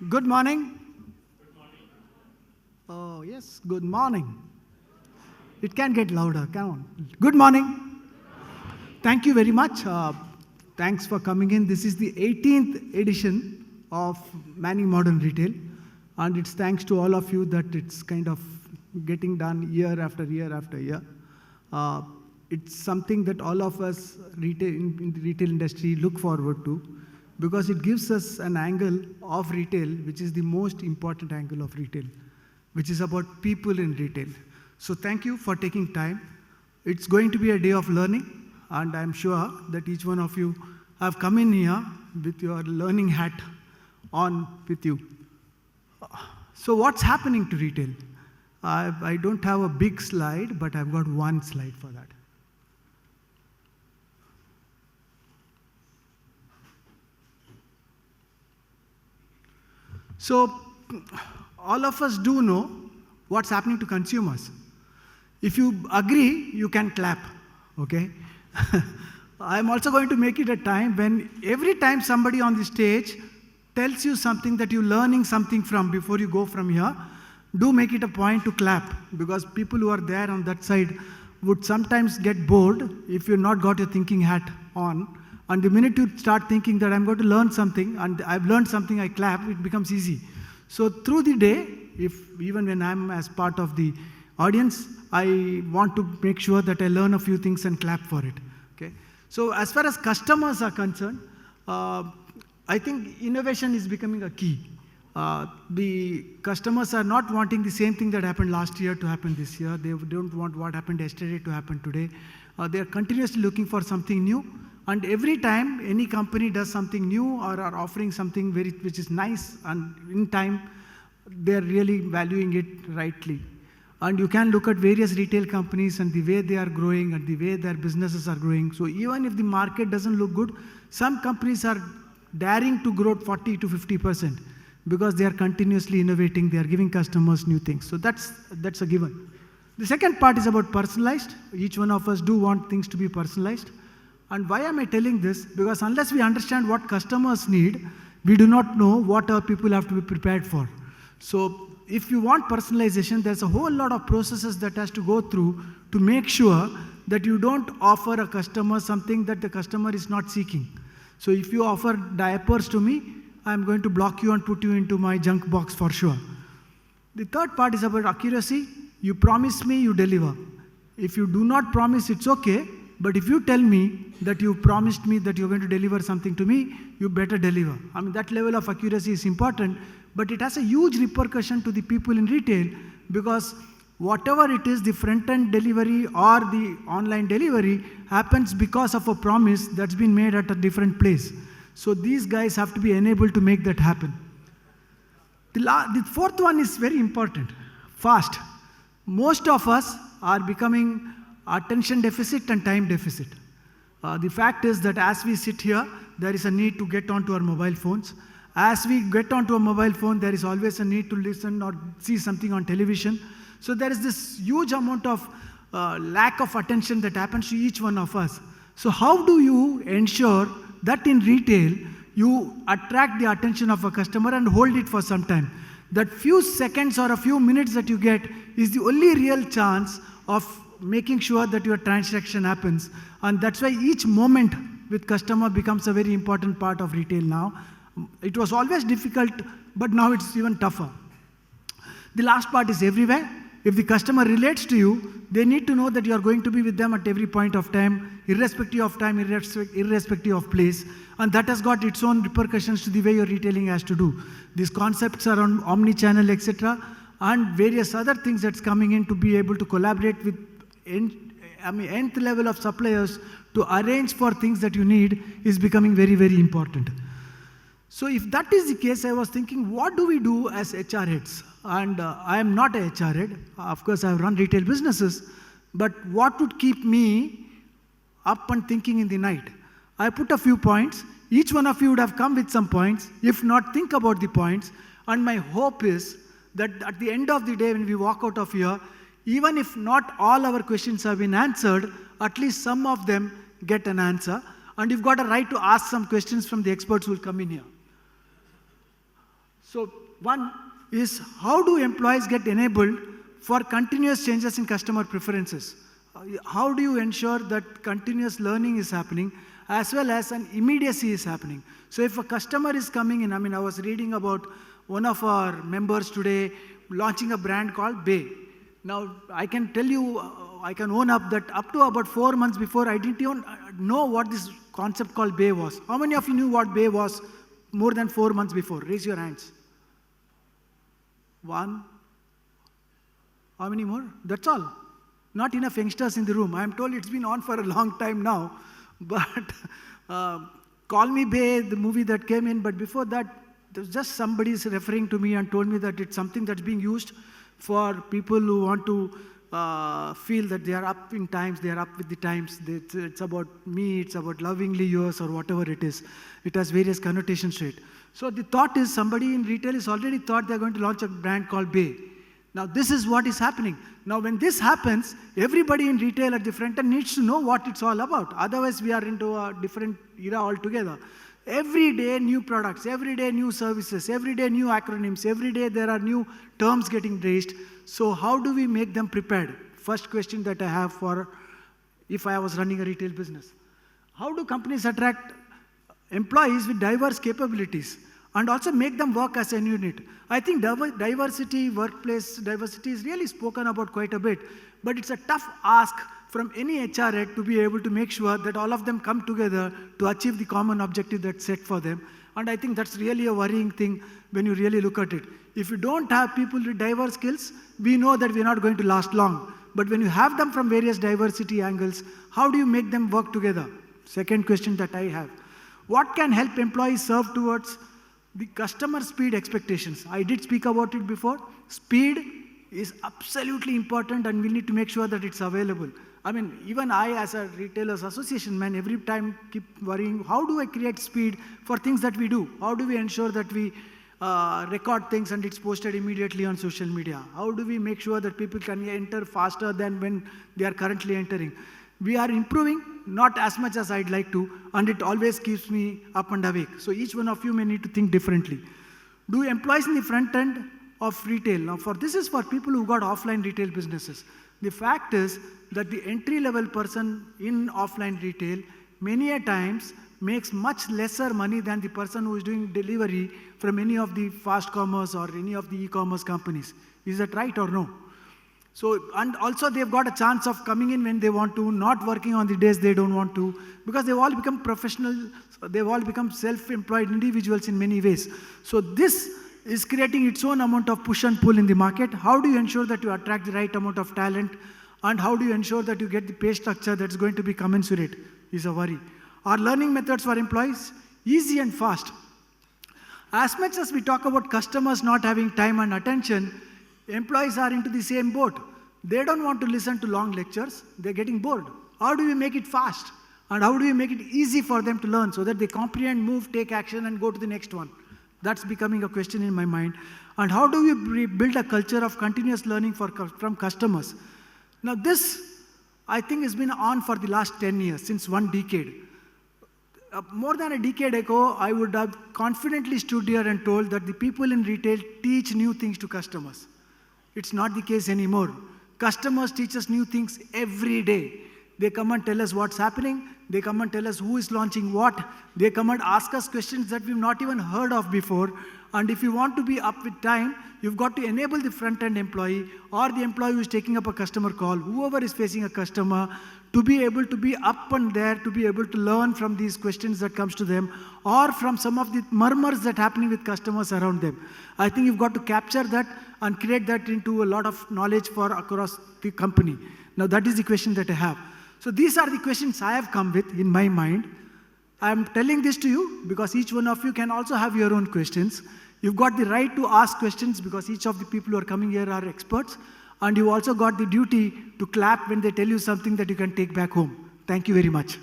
Good morning. Oh, yes, good morning. It can get louder, come on. Good morning. Thank you very much. Thanks for coming in. This is the 18th edition of Manning Modern Retail. And it's thanks to all of you that it's kind of getting done year after year after year. It's something that all of us in the retail industry look forward to, because it gives us an angle of retail, which is the most important angle of retail, which is about people in retail. So thank you for taking time. It's going to be a day of learning, and I'm sure that each one of you have come in here with your learning hat on with you. So what's happening to retail? I don't have a big slide, but I've got one slide for that. So all of us do know what's happening to consumers. If you agree, you can clap, okay? I'm also going to make it a time when every time somebody on the stage tells you something that you're learning something from before you go from here, do make it a point to clap, because people who are there on that side would sometimes get bored if you've not got your thinking hat on. And the minute you start thinking that I'm going to learn something and I've learned something, I clap, it becomes easy. So through the day, even when I'm as part of the audience, I want to make sure that I learn a few things and clap for it. Okay? So as far as customers are concerned, I think innovation is becoming a key. The customers are not wanting the same thing that happened last year to happen this year. They don't want what happened yesterday to happen today. They are continuously looking for something new. And every time any company does something new or are offering something which is nice and in time, they're really valuing it rightly. And you can look at various retail companies and the way they are growing and the way their businesses are growing. So even if the market doesn't look good, some companies are daring to grow 40 to 50% because they are continuously innovating. They are giving customers new things. So that's a given. The second part is about personalized. Each one of us do want things to be personalized. And why am I telling this? Because unless we understand what customers need, we do not know what our people have to be prepared for. So if you want personalization, there's a whole lot of processes that has to go through to make sure that you don't offer a customer something that the customer is not seeking. So if you offer diapers to me, I'm going to block you and put you into my junk box for sure. The third part is about accuracy. You promise me, you deliver. If you do not promise, it's okay. But if you tell me that you promised me that you're going to deliver something to me, you better deliver. I mean, that level of accuracy is important, but it has a huge repercussion to the people in retail, because whatever it is, the front-end delivery or the online delivery happens because of a promise that's been made at a different place. So these guys have to be enabled to make that happen. The fourth one is very important, fast. Most of us are becoming attention deficit and time deficit. The fact is that as we sit here, there is a need to get onto our mobile phones. As we get onto a mobile phone, there is always a need to listen or see something on television. So there is this huge amount of lack of attention that happens to each one of us. So how do you ensure that in retail, you attract the attention of a customer and hold it for some time? That few seconds or a few minutes that you get is the only real chance of making sure that your transaction happens. And that's why each moment with customer becomes a very important part of retail now. It was always difficult, but now it's even tougher. The last part is everywhere. If the customer relates to you, they need to know that you are going to be with them at every point of time, irrespective of time, irrespective of place. And that has got its own repercussions to the way your retailing has to do. These concepts around omnichannel, etc., and various other things that's coming in to be able to collaborate with nth level of suppliers to arrange for things that you need is becoming very, very important. So if that is the case, I was thinking, what do we do as HR heads? And I am not a HR head. Of course, I have run retail businesses. But what would keep me up and thinking in the night? I put a few points. Each one of you would have come with some points. If not, think about the points. And my hope is that at the end of the day, when we walk out of here, even if not all our questions have been answered, at least some of them get an answer. And you've got a right to ask some questions from the experts who will come in here. So one is, how do employees get enabled for continuous changes in customer preferences? How do you ensure that continuous learning is happening as well as an immediacy is happening? So if a customer is coming in, I was reading about one of our members today launching a brand called Bay. Now, I can tell you, I can own up that up to about 4 months before, I didn't even know what this concept called Bay was. How many of you knew what Bay was more than 4 months before? Raise your hands. One. How many more? That's all. Not enough youngsters in the room. I'm told it's been on for a long time now. But Call Me Bay, the movie that came in, but before that, there was just somebody referring to me and told me that it's something that's being used for people who want to feel that they are up in times, they are up with the times. It's about me, it's about lovingly yours, or whatever it is. It has various connotations to it. So the thought is, somebody in retail is already thought they're going to launch a brand called Bay. Now this is what is happening. Now when this happens, everybody in retail at the front end needs to know what it's all about. Otherwise we are into a different era altogether. Every day new products, every day new services, every day new acronyms, every day there are new terms getting raised. So how do we make them prepared? First question that I have for if I was running a retail business. How do companies attract employees with diverse capabilities and also make them work as a unit? I think diversity, workplace diversity is really spoken about quite a bit, but it's a tough ask from any HR head to be able to make sure that all of them come together to achieve the common objective that's set for them. And I think that's really a worrying thing when you really look at it. If you don't have people with diverse skills, we know that we're not going to last long. But when you have them from various diversity angles, how do you make them work together? Second question that I have. What can help employees serve towards the customer speed expectations? I did speak about it before. Speed is absolutely important and we need to make sure that it's available. Even I as a retailers association man, every time keep worrying, how do I create speed for things that we do? How do we ensure that we record things and it's posted immediately on social media? How do we make sure that people can enter faster than when they are currently entering? We are improving, not as much as I'd like to, and it always keeps me up and awake. So each one of you may need to think differently. Do employees in the front end of retail? Now this is for people who got offline retail businesses. The fact is that the entry-level person in offline retail many a times makes much lesser money than the person who is doing delivery from any of the fast commerce or any of the e-commerce companies. Is that right or no? So, and also they've got a chance of coming in when they want to, not working on the days they don't want to, because they've all become professional, they've all become self-employed individuals in many ways. So this is creating its own amount of push and pull in the market. How do you ensure that you attract the right amount of talent? And how do you ensure that you get the pay structure that's going to be commensurate is a worry. Are learning methods for employees easy and fast? As much as we talk about customers not having time and attention, employees are into the same boat. They don't want to listen to long lectures. They're getting bored. How do we make it fast? And how do we make it easy for them to learn so that they comprehend, move, take action, and go to the next one? That's becoming a question in my mind. And how do we build a culture of continuous learning from customers? Now this, I think, has been on for the last 10 years, since 1 decade. More than a decade ago, I would have confidently stood here and told that the people in retail teach new things to customers. It's not the case anymore. Customers teach us new things every day. They come and tell us what's happening. They come and tell us who is launching what. They come and ask us questions that we've not even heard of before. And if you want to be up with time, you've got to enable the front-end employee or the employee who is taking up a customer call, whoever is facing a customer, to be able to be up and there, to be able to learn from these questions that comes to them, or from some of the murmurs that are happening with customers around them. I think you've got to capture that and create that into a lot of knowledge for across the company. Now that is the question that I have. So these are the questions I have come with in my mind. I am telling this to you because each one of you can also have your own questions. You've got the right to ask questions because each of the people who are coming here are experts. And you also got the duty to clap when they tell you something that you can take back home. Thank you very much.